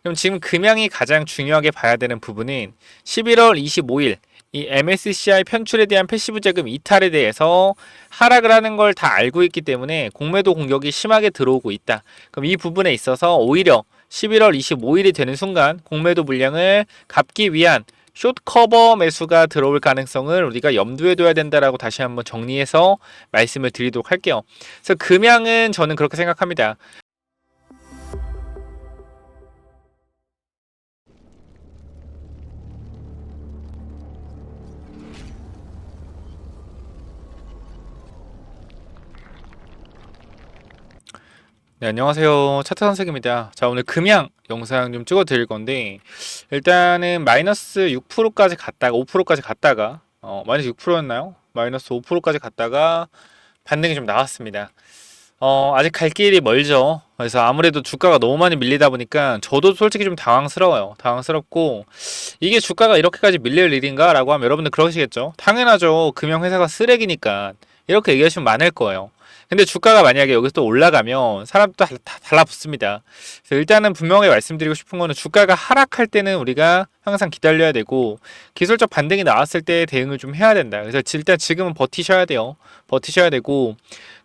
그럼 지금 금양이 가장 중요하게 봐야 되는 부분은 11월 25일 이 MSCI 편출에 대한 패시브 자금 이탈에 대해서 하락을 하는 걸 다 알고 있기 때문에 공매도 공격이 심하게 들어오고 있다. 그럼 이 부분에 있어서 오히려 11월 25일이 되는 순간 공매도 물량을 갚기 위한 숏 커버 매수가 들어올 가능성을 우리가 염두에 둬야 된다라고 다시 한번 정리해서 말씀을 드리도록 할게요. 그래서 금양은 저는 그렇게 생각합니다. 네, 안녕하세요. 차트 선생입니다. 자, 오늘 금양 영상 좀 찍어 드릴 건데, 일단은 마이너스 6%까지 갔다가, 5%까지 갔다가, 마이너스 6%였나요? 마이너스 5%까지 갔다가, 반등이 좀 나왔습니다. 아직 갈 길이 멀죠. 그래서 아무래도 주가가 너무 많이 밀리다 보니까, 저도 솔직히 좀 당황스러워요. 당황스럽고, 이게 주가가 이렇게까지 밀릴 일인가? 라고 하면 여러분들 그러시겠죠? 당연하죠. 금융회사가 쓰레기니까. 이렇게 얘기하시면 많을 거예요. 근데 주가가 만약에 여기서 또 올라가면 사람도 다 달라붙습니다. 그래서 일단은 분명히 말씀드리고 싶은 거는 주가가 하락할 때는 우리가 항상 기다려야 되고 기술적 반등이 나왔을 때 대응을 좀 해야 된다. 그래서 일단 지금은 버티셔야 돼요. 버티셔야 되고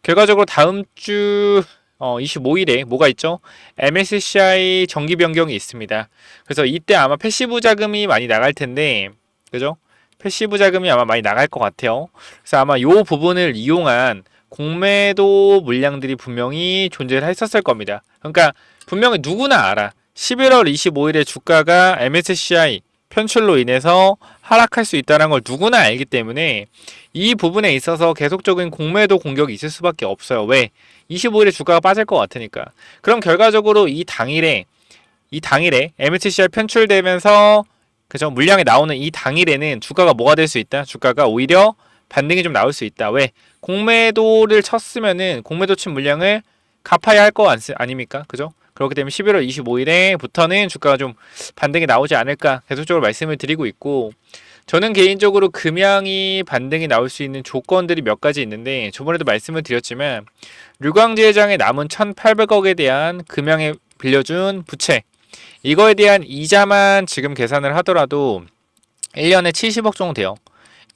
결과적으로 다음 주 25일에 뭐가 있죠? MSCI 정기 변경이 있습니다. 그래서 이때 아마 패시브 자금이 많이 나갈 텐데 그죠? 패시브 자금이 아마 많이 나갈 것 같아요. 그래서 아마 요 부분을 이용한 공매도 물량들이 분명히 존재를 했었을 겁니다. 그러니까 분명히 누구나 알아. 11월 25일에 주가가 MSCI 편출로 인해서 하락할 수 있다는 걸 누구나 알기 때문에 이 부분에 있어서 계속적인 공매도 공격이 있을 수밖에 없어요. 왜? 25일에 주가가 빠질 것 같으니까. 그럼 결과적으로 이 당일에 MSCI 편출되면서 그죠? 물량이 나오는 이 당일에는 주가가 뭐가 될 수 있다? 주가가 오히려 반등이 좀 나올 수 있다. 왜? 공매도를 쳤으면은 공매도 친 물량을 갚아야 할 거 아닙니까? 그죠? 그렇기 때문에 11월 25일에부터는 주가가 좀 반등이 나오지 않을까 계속적으로 말씀을 드리고 있고 저는 개인적으로 금양이 반등이 나올 수 있는 조건들이 몇 가지 있는데 저번에도 말씀을 드렸지만 류광재 회장의 남은 1,800억에 대한 금양에 빌려준 부채 이거에 대한 이자만 지금 계산을 하더라도 1년에 70억 정도 돼요.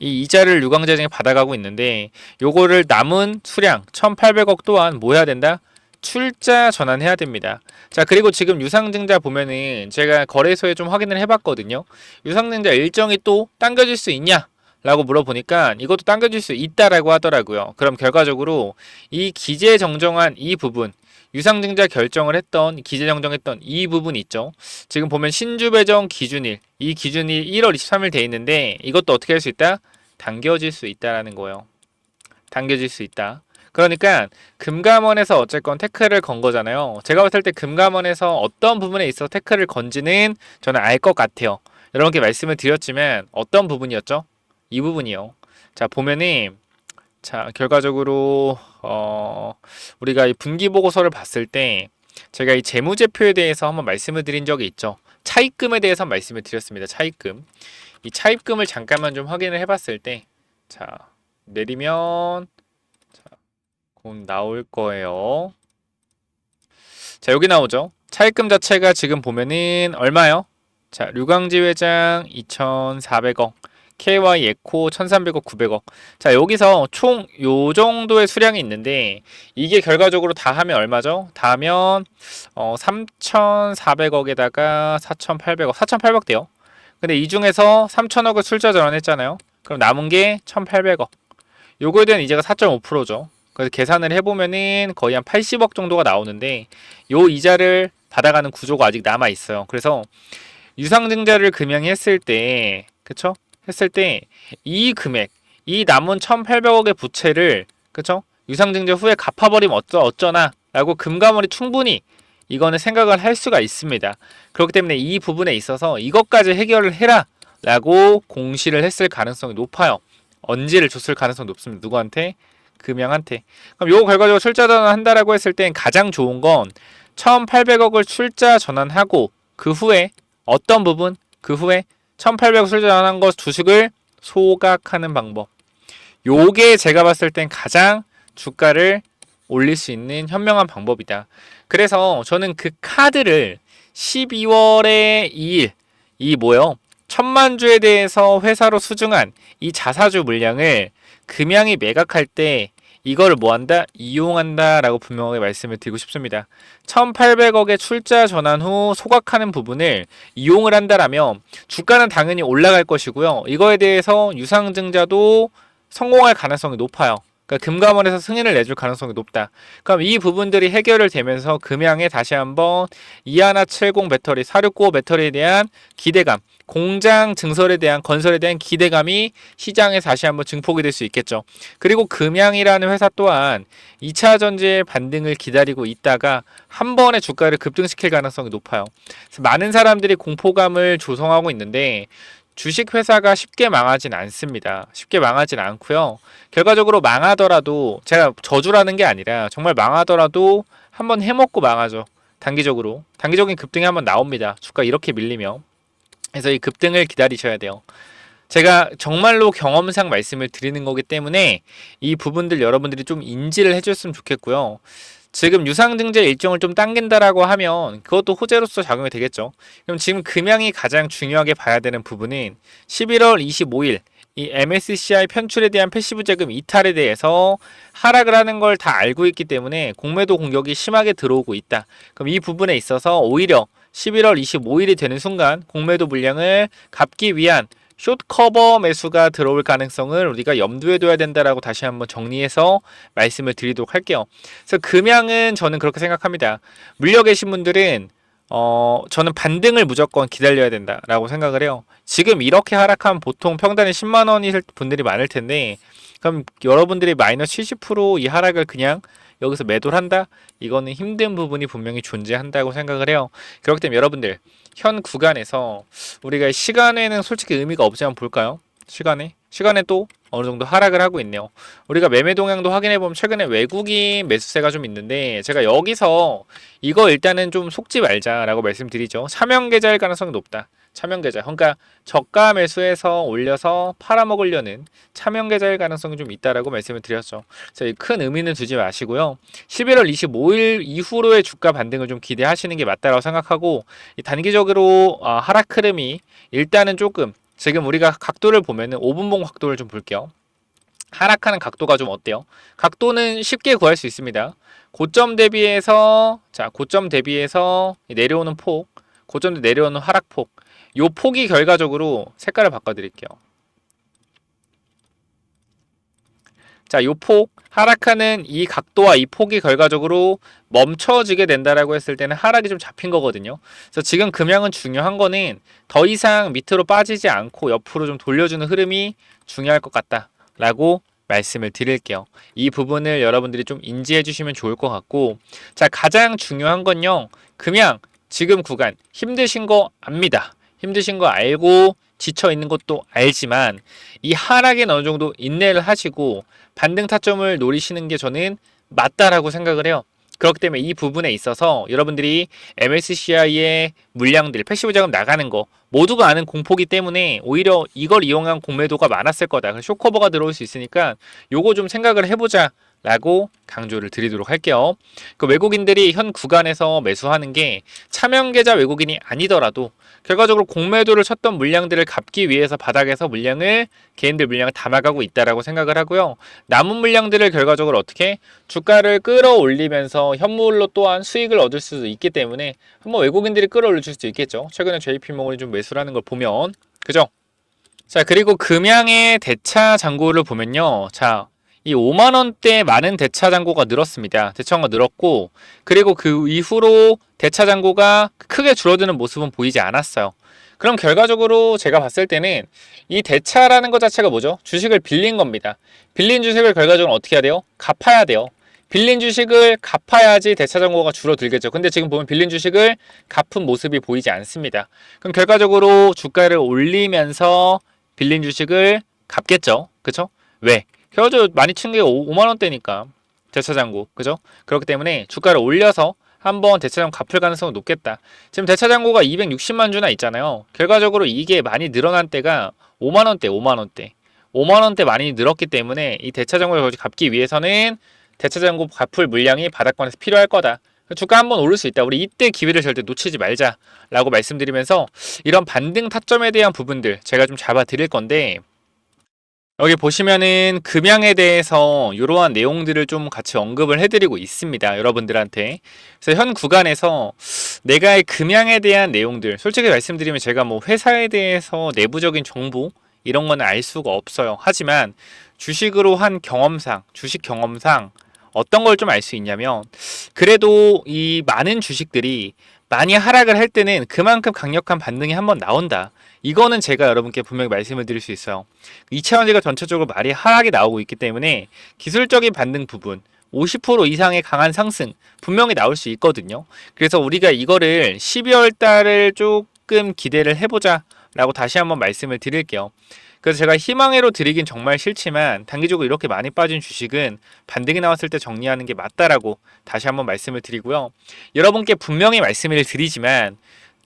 이 이자를 유광재정이 받아가고 있는데 요거를 남은 수량 1,800억 또한 뭐 해야 된다? 출자 전환해야 됩니다. 자 그리고 지금 유상증자 보면은 제가 거래소에 좀 확인을 해봤거든요. 유상증자 일정이 또 당겨질 수 있냐? 라고 물어보니까 이것도 당겨질 수 있다라고 하더라고요. 그럼 결과적으로 이 기재 정정한 이 부분 유상증자 결정을 했던 기재 정정했던 이 부분 있죠. 지금 보면 신주 배정 기준일 이 기준일 1월 23일 돼 있는데 이것도 어떻게 할 수 있다? 당겨질 수 있다라는 거예요. 당겨질 수 있다. 그러니까 금감원에서 어쨌건 태클을 건 거잖아요. 제가 봤을 때 금감원에서 어떤 부분에 있어 태클을 건지는 저는 알 것 같아요. 여러분께 말씀을 드렸지만 어떤 부분이었죠? 이 부분이요. 자 보면은 자 결과적으로 우리가 이 분기 보고서를 봤을 때 제가 이 재무제표에 대해서 한번 말씀을 드린 적이 있죠. 차입금에 대해서 말씀을 드렸습니다. 차입금. 이 차입금을 잠깐만 좀 확인을 해봤을 때, 자, 내리면, 자, 곧 나올 거예요. 자, 여기 나오죠. 차입금 자체가 지금 보면은 얼마요? 자, 류광지 회장 2,400억, KY 에코 1,300억, 900억. 자, 여기서 총 요 정도의 수량이 있는데 이게 결과적으로 다 하면 얼마죠? 다 하면 3,400억에다가 4,800억, 4,800억 돼요. 근데 이 중에서 3천억을 출자 전환했잖아요. 그럼 남은 게 1,800억. 요거에 대한 이자가 4.5%죠. 그래서 계산을 해보면은 거의 한 80억 정도가 나오는데 요 이자를 받아가는 구조가 아직 남아 있어요. 그래서 유상증자를 금양했을 때, 그쵸? 했을 때 이 금액, 이 남은 1,800억의 부채를, 그쵸? 유상증자 후에 갚아버리면 어쩌나 라고 금감원이 충분히 이거는 생각을 할 수가 있습니다. 그렇기 때문에 이 부분에 있어서 이것까지 해결을 해라 라고 공시를 했을 가능성이 높아요. 언지를 줬을 가능성이 높습니다. 누구한테? 금양한테. 그럼 요거 결과적으로 출자 전환한다라고 했을 땐 가장 좋은 건 1,800억을 출자 전환하고 그 후에 어떤 부분? 그 후에 1,800억 출자 전환한 것 주식을 소각하는 방법. 요게 제가 봤을 땐 가장 주가를 올릴 수 있는 현명한 방법이다. 그래서 저는 그 카드를 12월의 2일 이 뭐요? 1000만 주에 대해서 회사로 수중한 이 자사주 물량을 금양이 매각할 때 이거를 뭐한다? 이용한다 라고 분명하게 말씀을 드리고 싶습니다. 1800억의 출자 전환 후 소각하는 부분을 이용을 한다라면 주가는 당연히 올라갈 것이고요. 이거에 대해서 유상증자도 성공할 가능성이 높아요. 그러니까 금감원에서 승인을 내줄 가능성이 높다. 그럼 이 부분들이 해결을 되면서 금양에 다시 한번 2170 배터리, 469 배터리에 대한 기대감, 공장 증설에 대한 건설에 대한 기대감이 시장에 다시 한번 증폭이 될 수 있겠죠. 그리고 금양이라는 회사 또한 2차 전지의 반등을 기다리고 있다가 한 번에 주가를 급등시킬 가능성이 높아요. 그래서 많은 사람들이 공포감을 조성하고 있는데 주식 회사가 쉽게 망하진 않습니다. 쉽게 망하진 않고요. 결과적으로 망하더라도 제가 저주라는 게 아니라 정말 망하더라도 한번 해먹고 망하죠. 단기적으로. 단기적인 급등이 한번 나옵니다. 주가 이렇게 밀리면. 그래서 이 급등을 기다리셔야 돼요. 제가 정말로 경험상 말씀을 드리는 거기 때문에 이 부분들 여러분들이 좀 인지를 해줬으면 좋겠고요. 지금 유상증자 일정을 좀 당긴다라고 하면 그것도 호재로서 작용이 되겠죠. 그럼 지금 금양이 가장 중요하게 봐야 되는 부분은 11월 25일 이 MSCI 편출에 대한 패시브 자금 이탈에 대해서 하락을 하는 걸 다 알고 있기 때문에 공매도 공격이 심하게 들어오고 있다. 그럼 이 부분에 있어서 오히려 11월 25일이 되는 순간 공매도 물량을 갚기 위한 숏 커버 매수가 들어올 가능성을 우리가 염두에 둬야 된다라고 다시 한번 정리해서 말씀을 드리도록 할게요. 그래서 금양은 저는 그렇게 생각합니다. 물려 계신 분들은 저는 반등을 무조건 기다려야 된다라고 생각을 해요. 지금 이렇게 하락하면 보통 평단이 10만 원일 분들이 많을 텐데 그럼 여러분들이 마이너스 70%이 하락을 그냥 여기서 매도를 한다? 이거는 힘든 부분이 분명히 존재한다고 생각을 해요. 그렇기 때문에 여러분들 현 구간에서 우리가 시간에는 솔직히 의미가 없지만 볼까요? 시간에 또 어느 정도 하락을 하고 있네요. 우리가 매매 동향도 확인해 보면 최근에 외국인 매수세가 좀 있는데 제가 여기서 이거 일단은 좀 속지 말자라고 말씀드리죠. 차명 계좌일 가능성이 높다. 차명 계좌. 그러니까 저가 매수해서 올려서 팔아먹으려는 차명 계좌일 가능성이 좀 있다라고 말씀을 드렸죠. 그래서 큰 의미는 두지 마시고요. 11월 25일 이후로의 주가 반등을 좀 기대하시는 게 맞다라고 생각하고 단기적으로 하락 흐름이 일단은 조금 지금 우리가 각도를 보면은 5분봉 각도를 좀 볼게요. 하락하는 각도가 좀 어때요? 각도는 쉽게 구할 수 있습니다. 고점 대비해서 내려오는 폭, 고점 내려오는 하락폭. 요 폭이 결과적으로 색깔을 바꿔드릴게요. 자, 요 폭, 하락하는 이 각도와 이 폭이 결과적으로 멈춰지게 된다라고 했을 때는 하락이 좀 잡힌 거거든요. 그래서 지금 금양은 중요한 거는 더 이상 밑으로 빠지지 않고 옆으로 좀 돌려주는 흐름이 중요할 것 같다라고 말씀을 드릴게요. 이 부분을 여러분들이 좀 인지해 주시면 좋을 것 같고, 자, 가장 중요한 건요, 금양 지금 구간 힘드신 거 압니다. 힘드신 거 알고 지쳐 있는 것도 알지만 이 하락에 어느 정도 인내를 하시고 반등 타점을 노리시는 게 저는 맞다라고 생각을 해요. 그렇기 때문에 이 부분에 있어서 여러분들이 MSCI의 물량들, 패시브 자금 나가는 거 모두가 아는 공포기 때문에 오히려 이걸 이용한 공매도가 많았을 거다. 그래서 쇼커버가 들어올 수 있으니까 요거 좀 생각을 해보자 라고 강조를 드리도록 할게요. 그 외국인들이 현 구간에서 매수하는 게 차명계좌 외국인이 아니더라도 결과적으로 공매도를 쳤던 물량들을 갚기 위해서 바닥에서 개인들 물량을 담아가고 있다라고 생각을 하고요. 남은 물량들을 결과적으로 어떻게 주가를 끌어올리면서 현물로 또한 수익을 얻을 수도 있기 때문에 한번 외국인들이 끌어올릴 수도 있겠죠. 최근에 JP모건이 좀 매수를 하는 걸 보면 그죠? 자, 그리고 금양의 대차 잔고를 보면요. 자, 이 5만 원대 많은 대차 잔고가 늘었습니다. 대차가 늘었고 그리고 그 이후로 대차 잔고가 크게 줄어드는 모습은 보이지 않았어요. 그럼 결과적으로 제가 봤을 때는 이 대차라는 것 자체가 뭐죠? 주식을 빌린 겁니다. 빌린 주식을 결과적으로 어떻게 해야 돼요? 갚아야 돼요. 빌린 주식을 갚아야지 대차 잔고가 줄어들겠죠. 근데 지금 보면 빌린 주식을 갚은 모습이 보이지 않습니다. 그럼 결과적으로 주가를 올리면서 빌린 주식을 갚겠죠. 그쵸? 왜? 결과적으로 많이 친 게 5만 원대니까 대차장고 그죠? 그렇기 때문에 주가를 올려서 한번 대차장고 갚을 가능성은 높겠다. 지금 대차장고가 260만 주나 있잖아요. 결과적으로 이게 많이 늘어난 때가 5만 원대 많이 늘었기 때문에 이 대차장고를 갚기 위해서는 대차장고 갚을 물량이 바닥권에서 필요할 거다 주가 한번 오를 수 있다. 우리 이때 기회를 절대 놓치지 말자라고 말씀드리면서 이런 반등 타점에 대한 부분들 제가 좀 잡아 드릴 건데, 여기 보시면은 금양에 대해서 이러한 내용들을 좀 같이 언급을 해드리고 있습니다. 여러분들한테. 그래서 현 구간에서 내가 금양에 대한 내용들, 솔직히 말씀드리면 제가 뭐 회사에 대해서 내부적인 정보 이런 거는 알 수가 없어요. 하지만 주식으로 한 경험상, 주식 경험상 어떤 걸 좀 알 수 있냐면, 그래도 이 많은 주식들이 많이 하락을 할 때는 그만큼 강력한 반등이 한번 나온다. 이거는 제가 여러분께 분명히 말씀을 드릴 수 있어요. 2차원지가 전체적으로 많이 하락이 나오고 있기 때문에 기술적인 반등 부분 50% 이상의 강한 상승 분명히 나올 수 있거든요. 그래서 우리가 이거를 12월 달을 조금 기대를 해보자 라고 다시 한번 말씀을 드릴게요. 그래서 제가 희망회로 드리긴 정말 싫지만 단기적으로 이렇게 많이 빠진 주식은 반등이 나왔을 때 정리하는 게 맞다라고 다시 한번 말씀을 드리고요. 여러분께 분명히 말씀을 드리지만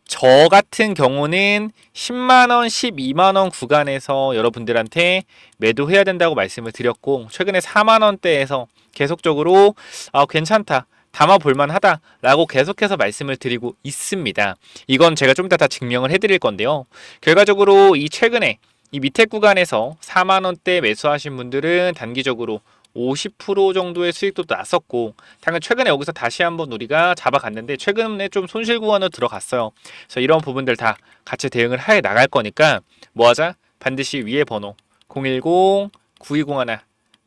저 같은 경우는 10만원, 12만원 구간에서 여러분들한테 매도해야 된다고 말씀을 드렸고, 최근에 4만원대에서 계속적으로 괜찮다, 담아볼만 하다라고 계속해서 말씀을 드리고 있습니다. 이건 제가 좀 이따 다 증명을 해드릴 건데요. 결과적으로 이 최근에 이 밑에 구간에서 4만원대 매수하신 분들은 단기적으로 50% 정도의 수익도 났었고, 당연 최근에 여기서 다시 한번 우리가 잡아갔는데 최근에 좀 손실 구간으로 들어갔어요. 그래서 이런 부분들 다 같이 대응을 해 나갈 거니까 뭐하자? 반드시 위에 번호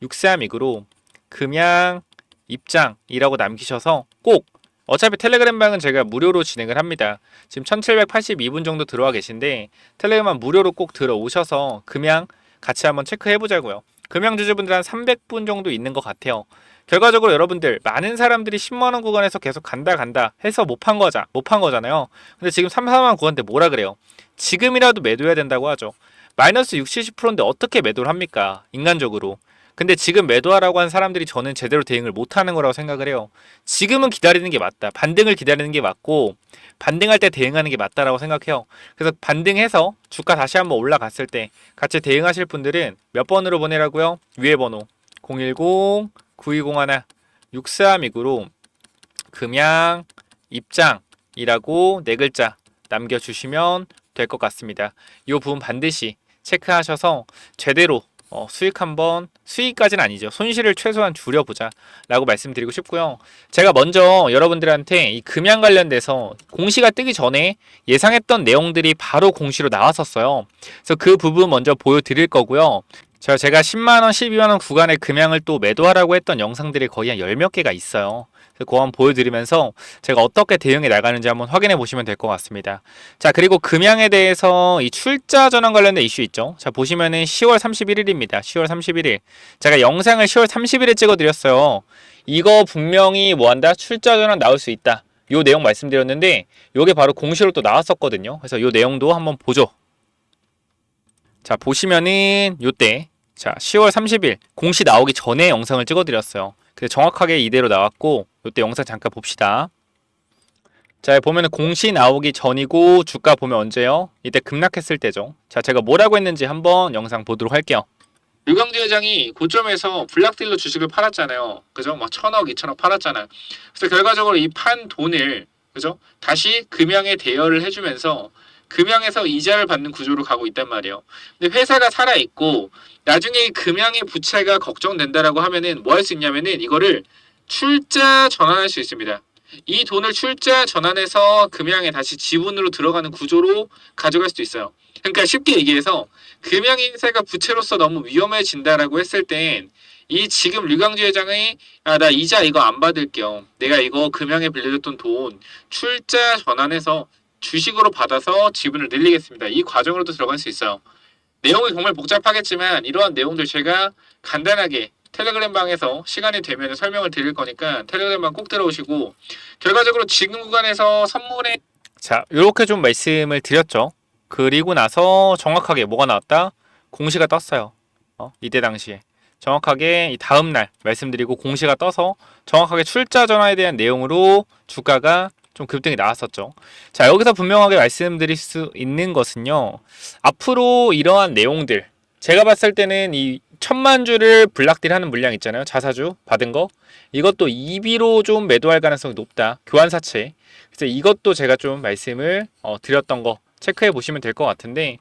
010-9201-6329로 금양 입장이라고 남기셔서 꼭, 어차피 텔레그램 방은 제가 무료로 진행을 합니다. 지금 1782분 정도 들어와 계신데 텔레그램만 무료로 꼭 들어오셔서 금양 같이 한번 체크해 보자고요. 금양 주주분들 한 300분 정도 있는 것 같아요. 결과적으로 여러분들 많은 사람들이 10만원 구간에서 계속 간다 해서 못 판 거잖아요. 근데 지금 3, 4만원 구간인데 뭐라 그래요? 지금이라도 매도해야 된다고 하죠. 마이너스 60, 70%인데 어떻게 매도를 합니까? 인간적으로. 근데 지금 매도하라고 한 사람들이 저는 제대로 대응을 못하는 거라고 생각을 해요. 지금은 기다리는 게 맞다. 반등을 기다리는 게 맞고 반등할 때 대응하는 게 맞다라고 생각해요. 그래서 반등해서 주가 다시 한번 올라갔을 때 같이 대응하실 분들은 몇 번으로 보내라고요? 위에 번호 010-9201-6329로 금양 입장이라고 네 글자 남겨주시면 될 것 같습니다. 이 부분 반드시 체크하셔서 제대로 수익 한번, 수익까지는 아니죠, 손실을 최소한 줄여보자 라고 말씀드리고 싶고요. 제가 먼저 여러분들한테 이 금양 관련돼서 공시가 뜨기 전에 예상했던 내용들이 바로 공시로 나왔었어요. 그래서 그 부분 먼저 보여드릴 거고요. 제가 10만원, 12만원 구간의 금양을 또 매도하라고 했던 영상들이 거의 한 10몇 개가 있어요. 그거 한번 보여드리면서 제가 어떻게 대응해 나가는지 한번 확인해 보시면 될 것 같습니다. 자, 그리고 금양에 대해서 이 출자 전환 관련된 이슈 있죠. 자, 보시면은 10월 31일입니다. 10월 31일. 제가 영상을 10월 30일에 찍어드렸어요. 이거 분명히 뭐한다? 출자 전환 나올 수 있다. 요 내용 말씀드렸는데 요게 바로 공시로 또 나왔었거든요. 그래서 요 내용도 한번 보죠. 자, 보시면은 요때, 자, 10월 30일 공시 나오기 전에 영상을 찍어드렸어요. 그래서 정확하게 이대로 나왔고, 요때 영상 잠깐 봅시다. 자, 보면은 공시 나오기 전이고 주가 보면 언제요? 이때 급락했을 때죠. 자, 제가 뭐라고 했는지 한번 영상 보도록 할게요. 류광재 회장이 고점에서 블락딜로 주식을 팔았잖아요. 그죠? 막 1,000억, 2,000억 팔았잖아요. 그래서 결과적으로 이 판 돈을, 그죠? 다시 금양에 대여를 해주면서 금양에서 이자를 받는 구조로 가고 있단 말이에요. 근데 회사가 살아있고 나중에 금양의 부채가 걱정된다라고 하면은 뭐 할 수 있냐면은 이거를 출자 전환할 수 있습니다. 이 돈을 출자 전환해서 금양에 다시 지분으로 들어가는 구조로 가져갈 수도 있어요. 그러니까 쉽게 얘기해서 금양의 회사가 부채로서 너무 위험해진다라고 했을 땐 이 지금 류광재 회장이 나 이자 이거 안 받을게요. 내가 이거 금양에 빌려줬던 돈 출자 전환해서 주식으로 받아서 지분을 늘리겠습니다. 이 과정으로도 들어갈 수 있어요. 내용이 정말 복잡하겠지만 이러한 내용들 제가 간단하게 텔레그램 방에서 시간이 되면 설명을 드릴 거니까 텔레그램 방 꼭 들어오시고, 결과적으로 지금 구간에서 선물에, 자, 이렇게 좀 말씀을 드렸죠. 그리고 나서 정확하게 뭐가 나왔다? 공시가 떴어요. 이때 당시에 정확하게 이 다음날 말씀드리고 공시가 떠서 정확하게 출자 전환에 대한 내용으로 주가가 좀 급등이 나왔었죠. 자, 여기서 분명하게 말씀드릴 수 있는 것은요, 앞으로 이러한 내용들, 제가 봤을 때는 이 천만 주를 블락딜하는 물량 있잖아요. 자사주 받은 거. 이것도 EB로 좀 매도할 가능성이 높다. 교환사채. 그래서 이것도 제가 좀 말씀을 드렸던 거 체크해 보시면 될 것 같은데,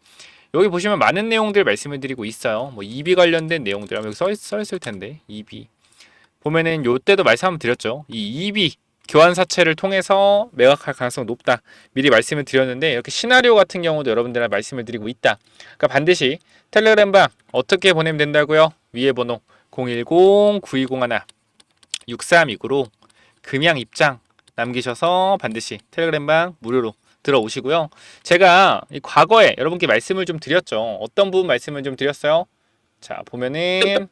여기 보시면 많은 내용들 말씀을 드리고 있어요. 뭐 EB 관련된 내용들 여기 써 있을 텐데, EB 보면은 요때도 말씀 한번 드렸죠. 이 EB 교환사채를 통해서 매각할 가능성이 높다. 미리 말씀을 드렸는데, 이렇게 시나리오 같은 경우도 여러분들한테 말씀을 드리고 있다. 그러니까 반드시 텔레그램방 어떻게 보내면 된다고요? 위에 번호 010-9201-6329로 금양 입장 남기셔서 반드시 텔레그램방 무료로 들어오시고요. 제가 과거에 여러분께 말씀을 좀 드렸죠. 어떤 부분 말씀을 좀 드렸어요? 자, 보면은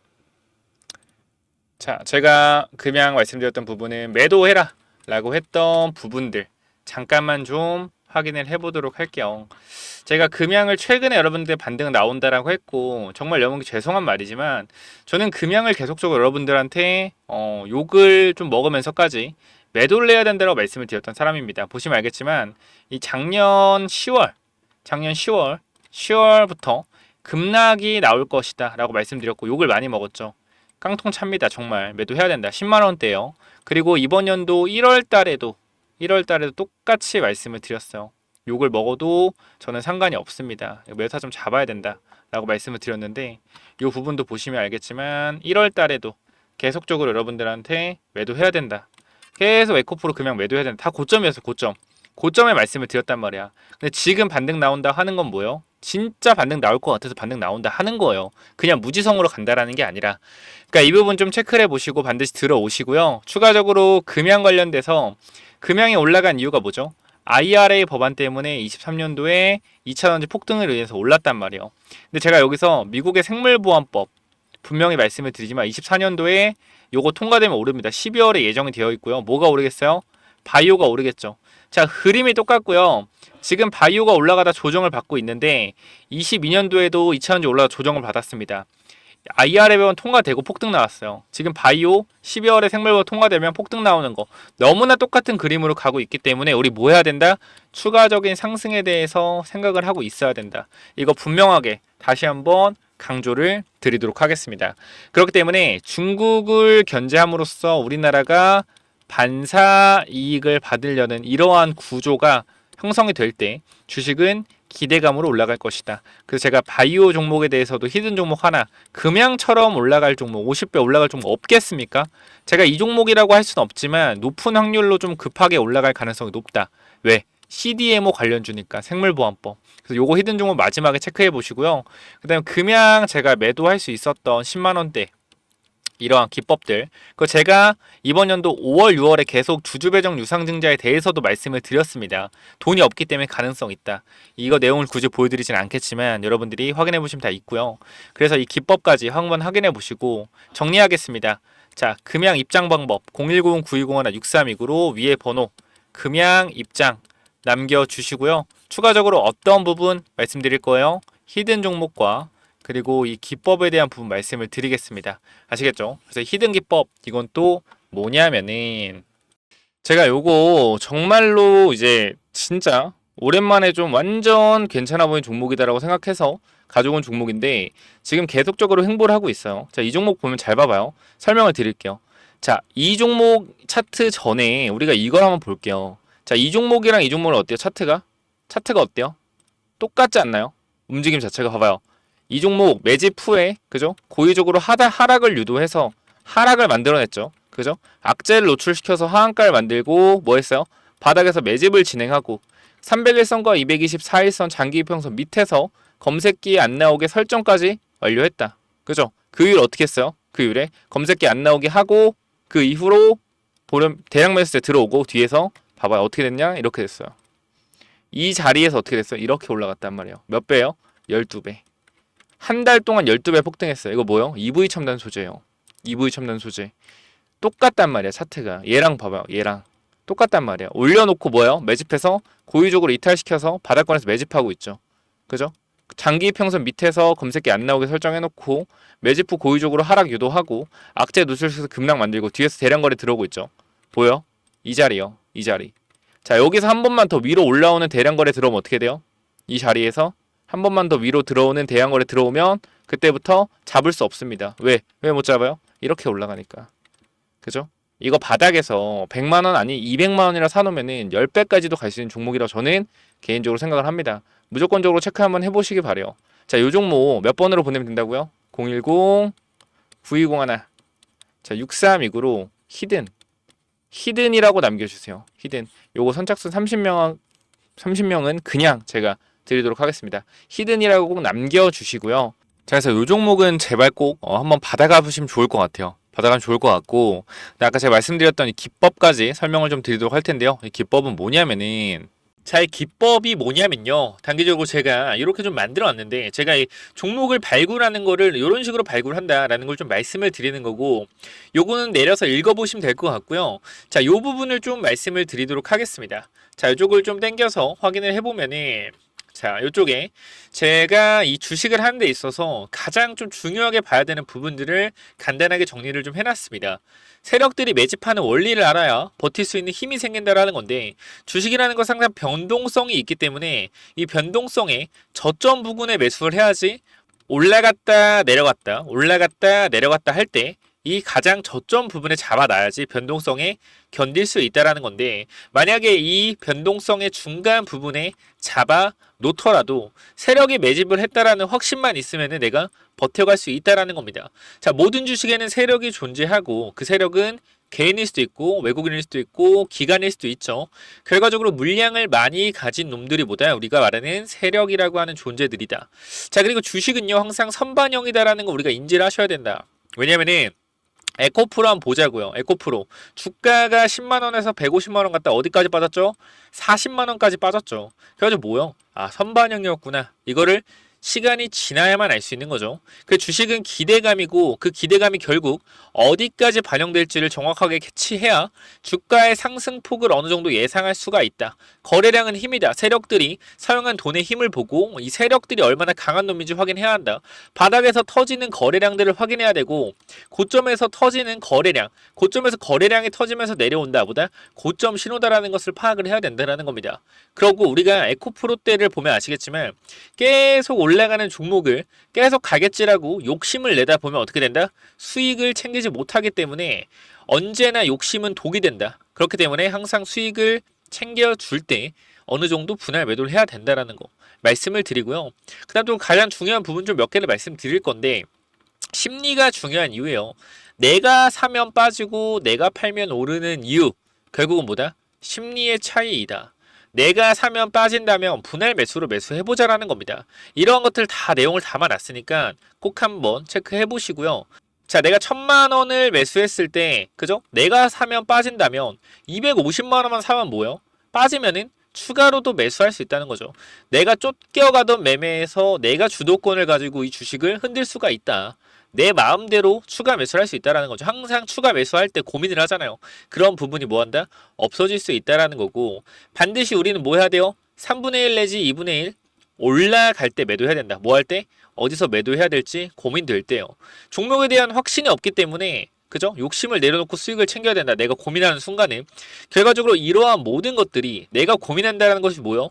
자, 제가 금양 말씀드렸던 부분은 매도해라 라고 했던 부분들 잠깐만 좀 확인을 해보도록 할게요. 제가 금양을 최근에 여러분들 반등 나온다라고 했고, 정말 여러분께 죄송한 말이지만 저는 금양을 계속적으로 여러분들한테 욕을 좀 먹으면서까지 매도를 해야 된다고 말씀을 드렸던 사람입니다. 보시면 알겠지만 이 작년 10월부터 급락이 나올 것이다 라고 말씀드렸고 욕을 많이 먹었죠. 깡통 찹니다. 정말 매도해야 된다. 10만원대요. 그리고 이번 연도 1월 달에도 똑같이 말씀을 드렸어요. 욕을 먹어도 저는 상관이 없습니다. 매사 좀 잡아야 된다 라고 말씀을 드렸는데, 이 부분도 보시면 알겠지만 1월 달에도 계속적으로 여러분들한테 매도해야 된다. 계속 에코프로 그냥 매도해야 된다. 다 고점이었어. 고점에 말씀을 드렸단 말이야. 근데 지금 반등 나온다 하는 건 뭐예요? 진짜 반등 나올 것 같아서 반등 나온다 하는 거예요. 그냥 무지성으로 간다라는 게 아니라. 그러니까 이 부분 좀 체크를 해보시고 반드시 들어오시고요. 추가적으로 금양 관련돼서 금양이 올라간 이유가 뭐죠? IRA 법안 때문에 23년도에 2차전지 폭등을 의해서 올랐단 말이에요. 근데 제가 여기서 미국의 생물보안법 분명히 말씀을 드리지만 24년도에 요거 통과되면 오릅니다. 12월에 예정이 되어 있고요. 뭐가 오르겠어요? 바이오가 오르겠죠. 자, 그림이 똑같고요. 지금 바이오가 올라가다 조정을 받고 있는데 22년도에도 2차전지 올라가 조정을 받았습니다. IRA 법안 통과되고 폭등 나왔어요. 지금 바이오 12월에 생물법 통과되면 폭등 나오는 거 너무나 똑같은 그림으로 가고 있기 때문에 우리 뭐 해야 된다? 추가적인 상승에 대해서 생각을 하고 있어야 된다. 이거 분명하게 다시 한번 강조를 드리도록 하겠습니다. 그렇기 때문에 중국을 견제함으로써 우리나라가 반사 이익을 받으려는 이러한 구조가 형성이 될 때 주식은 기대감으로 올라갈 것이다. 그래서 제가 바이오 종목에 대해서도 히든 종목 하나, 금양처럼 올라갈 종목, 50배 올라갈 종목 없겠습니까? 제가 이 종목이라고 할 수는 없지만 높은 확률로 좀 급하게 올라갈 가능성이 높다. 왜? CDMO 관련주니까, 생물보안법. 그래서 요거 히든 종목 마지막에 체크해 보시고요. 그 다음에 금양 제가 매도할 수 있었던 10만원대 이러한 기법들, 그 제가 이번 연도 5월, 6월에 계속 주주배정 유상증자에 대해서도 말씀을 드렸습니다. 돈이 없기 때문에 가능성 있다. 이거 내용을 굳이 보여드리진 않겠지만 여러분들이 확인해 보시면 다 있고요. 그래서 이 기법까지 한번 확인해 보시고 정리하겠습니다. 자, 금양 입장 방법 010-9201-6329로 위에 번호 금양 입장 남겨주시고요. 추가적으로 어떤 부분 말씀드릴 거예요? 히든 종목과 그리고 이 기법에 대한 부분 말씀을 드리겠습니다. 아시겠죠? 그래서 히든 기법 이건 또 뭐냐면은 제가 요거 정말로 이제 진짜 오랜만에 좀 완전 괜찮아 보이는 종목이다라고 생각해서 가져온 종목인데 지금 계속적으로 횡보를 하고 있어요. 자, 이 종목 보면 잘 봐봐요. 설명을 드릴게요. 자, 이 종목 차트 전에 우리가 이걸 한번 볼게요. 자, 이 종목이랑 이 종목은 어때요? 차트가 어때요? 똑같지 않나요? 움직임 자체가 봐봐요. 이 종목 매집 후에 그죠? 고의적으로 하락을 유도해서 하락을 만들어냈죠. 그죠? 악재를 노출시켜서 하한가를 만들고 뭐 했어요? 바닥에서 매집을 진행하고 301선과 224일선 장기이평선 밑에서 검색기에 안 나오게 설정까지 완료했다. 그죠? 그 이후에 어떻게 했어요? 그 이후에 검색기 안 나오게 하고 그 이후로 보름 대량 매수세 들어오고 뒤에서 봐봐요. 어떻게 됐냐? 이렇게 됐어요. 이 자리에서 어떻게 됐어요? 이렇게 올라갔단 말이에요. 몇 배요? 12배. 한 달 동안 12배 폭등했어요. 이거 뭐요? EV 첨단 소재예요. EV 첨단 소재. 똑같단 말이야, 차트가. 얘랑 봐봐요. 얘랑. 똑같단 말이야. 올려놓고 뭐예요? 매집해서 고의적으로 이탈시켜서 바닥권에서 매집하고 있죠. 그죠? 장기 평선 밑에서 검색기 안 나오게 설정해놓고 매집 후 고의적으로 하락 유도하고 악재 누출시켜서 급락 만들고 뒤에서 대량 거래 들어오고 있죠. 보여? 이 자리요. 이 자리. 자, 여기서 한 번만 더 위로 올라오는 대량 거래 들어오면 어떻게 돼요? 이 자리에서 한 번만 더 위로 들어오는 대량 거래 들어오면 그때부터 잡을 수 없습니다. 왜? 왜 못 잡아요? 이렇게 올라가니까. 그죠? 이거 바닥에서 100만 원 아니 200만 원이라 사놓으면은 10배까지도 갈 수 있는 종목이라고 저는 개인적으로 생각을 합니다. 무조건적으로 체크 한번 해보시기 바래요. 자, 요 종목 몇 번으로 보내면 된다고요? 010 9201. 자, 6329로 히든이라고 남겨주세요. 히든. 요거 선착순 30명은 그냥 제가 드리도록 하겠습니다. 히든이라고 꼭 남겨주시고요. 자, 그래서 요 종목은 제발 꼭 한번 받아가 보시면 좋을 것 같아요. 받아가면 좋을 것 같고, 아까 제가 말씀드렸던 이 기법까지 설명을 좀 드리도록 할 텐데요. 이 기법은 뭐냐면은, 자, 이 기법이 뭐냐면요. 단기적으로 제가 이렇게 좀 만들어 왔는데, 제가 이 종목을 발굴하는 거를 이런 식으로 발굴한다라는 걸 좀 말씀을 드리는 거고, 요거는 내려서 읽어보시면 될 것 같고요. 자, 요 부분을 좀 말씀을 드리도록 하겠습니다. 자, 이쪽을 좀 당겨서 확인을 해보면은, 자, 이쪽에 제가 이 주식을 하는 데 있어서 가장 좀 중요하게 봐야 되는 부분들을 간단하게 정리를 좀 해놨습니다. 세력들이 매집하는 원리를 알아야 버틸 수 있는 힘이 생긴다라는 건데, 주식이라는 건 항상 변동성이 있기 때문에 이 변동성에 저점 부근에 매수를 해야지 올라갔다 내려갔다 올라갔다 내려갔다 할 때 이 가장 저점 부분에 잡아놔야지 변동성에 견딜 수 있다라는 건데, 만약에 이 변동성의 중간 부분에 잡아 놓더라도 세력이 매집을 했다라는 확신만 있으면 내가 버텨갈 수 있다라는 겁니다. 자, 모든 주식에는 세력이 존재하고 그 세력은 개인일 수도 있고 외국인일 수도 있고 기관일 수도 있죠. 결과적으로 물량을 많이 가진 놈들이보다 우리가 말하는 세력이라고 하는 존재들이다. 자, 그리고 주식은요 항상 선반영이다라는 거 우리가 인지를 하셔야 된다. 왜냐면은 에코프로 한번 보자고요. 에코프로 주가가 10만원에서 150만원 갔다 어디까지 빠졌죠? 40만원까지 빠졌죠. 그래가지고 뭐요? 아, 선반영이었구나. 이거를 시간이 지나야만 알 수 있는 거죠. 그 주식은 기대감이고 그 기대감이 결국 어디까지 반영될지를 정확하게 캐치해야 주가의 상승폭을 어느 정도 예상할 수가 있다. 거래량은 힘이다. 세력들이 사용한 돈의 힘을 보고 이 세력들이 얼마나 강한 놈인지 확인해야 한다. 바닥에서 터지는 거래량들을 확인해야 되고, 고점에서 터지는 거래량, 고점에서 거래량이 터지면서 내려온다 보다 고점 신호다라는 것을 파악을 해야 된다는 겁니다. 그리고 우리가 에코프로 때를 보면 아시겠지만 계속 올라가는 종목을 계속 가겠지라고 욕심을 내다 보면 어떻게 된다? 수익을 챙기지 못하기 때문에 언제나 욕심은 독이 된다. 그렇기 때문에 항상 수익을 챙겨줄 때 어느 정도 분할 매도를 해야 된다라는 거 말씀을 드리고요. 그 다음 또 가장 중요한 부분 좀 몇 개를 말씀드릴 건데, 심리가 중요한 이유예요. 내가 사면 빠지고 내가 팔면 오르는 이유, 결국은 뭐다? 심리의 차이이다. 내가 사면 빠진다면 분할 매수로 매수해보자라는 겁니다. 이러한 것들 다 내용을 담아놨으니까 꼭 한번 체크해 보시고요. 자, 내가 1000만원을 매수했을 때, 그죠? 내가 사면 빠진다면 250만원만 사면 뭐예요? 빠지면은 추가로도 매수할 수 있다는 거죠. 내가 쫓겨가던 매매에서 내가 주도권을 가지고 이 주식을 흔들 수가 있다. 내 마음대로 추가 매수를 할 수 있다는 거죠. 항상 추가 매수할 때 고민을 하잖아요. 그런 부분이 뭐한다? 없어질 수 있다는 거고, 반드시 우리는 뭐 해야 돼요? 3분의 1 내지 2분의 1 올라갈 때 매도해야 된다. 뭐 할 때? 어디서 매도해야 될지 고민될 때요. 종목에 대한 확신이 없기 때문에, 그죠? 욕심을 내려놓고 수익을 챙겨야 된다. 내가 고민하는 순간에 결과적으로 이러한 모든 것들이 내가 고민한다는 것이 뭐요?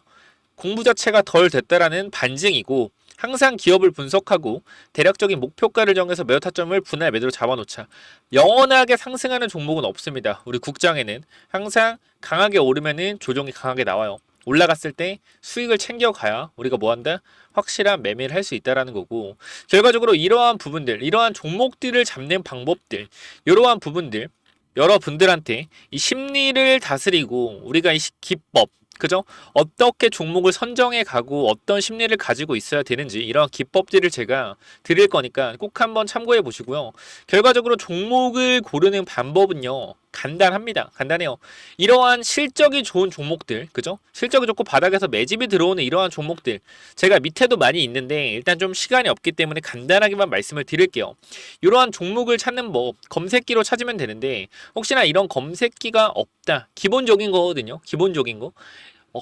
공부 자체가 덜 됐다라는 반증이고, 항상 기업을 분석하고 대략적인 목표가를 정해서 매도 타점을 분할 매도로 잡아놓자. 영원하게 상승하는 종목은 없습니다. 우리 국장에는 항상 강하게 오르면은 조정이 강하게 나와요. 올라갔을 때 수익을 챙겨가야 우리가 뭐한다? 확실한 매매를 할 수 있다라는 거고, 결과적으로 이러한 부분들, 이러한 종목들을 잡는 방법들, 이러한 부분들 여러분들한테 이 심리를 다스리고 우리가 이 기법, 그죠? 어떻게 종목을 선정해 가고 어떤 심리를 가지고 있어야 되는지 이런 기법들을 제가 드릴 거니까 꼭 한번 참고해 보시고요. 결과적으로 종목을 고르는 방법은요, 간단합니다. 간단해요. 이러한 실적이 좋은 종목들, 그죠? 실적이 좋고 바닥에서 매집이 들어오는 이러한 종목들, 제가 밑에도 많이 있는데 일단 좀 시간이 없기 때문에 간단하게만 말씀을 드릴게요. 이러한 종목을 찾는 법, 검색기로 찾으면 되는데, 혹시나 이런 검색기가 없다, 기본적인 거거든요. 기본적인 거.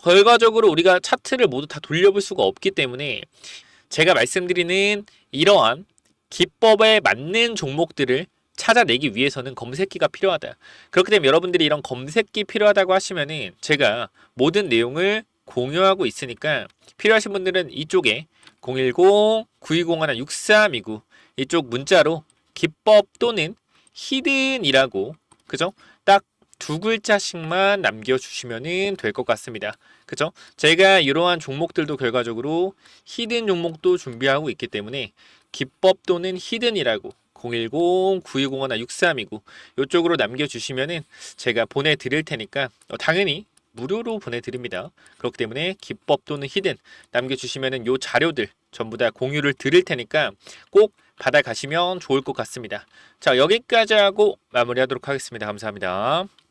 결과적으로 우리가 차트를 모두 다 돌려볼 수가 없기 때문에 제가 말씀드리는 이러한 기법에 맞는 종목들을 찾아내기 위해서는 검색기가 필요하다. 그렇기 때문에 여러분들이 이런 검색기 필요하다고 하시면은 제가 모든 내용을 공유하고 있으니까 필요하신 분들은 이쪽에 010-9201-6329 이쪽 문자로 기법 또는 히든이라고 그죠? 딱 두 글자씩만 남겨주시면 될 것 같습니다. 그죠? 제가 이러한 종목들도 결과적으로 히든 종목도 준비하고 있기 때문에 기법 또는 히든이라고 010-9201-6329 이쪽으로 남겨주시면은 제가 보내드릴 테니까 당연히 무료로 보내드립니다. 그렇기 때문에 기법 또는 히든 남겨주시면은 요 자료들 전부 다 공유를 드릴 테니까 꼭 받아가시면 좋을 것 같습니다. 자, 여기까지 하고 마무리하도록 하겠습니다. 감사합니다.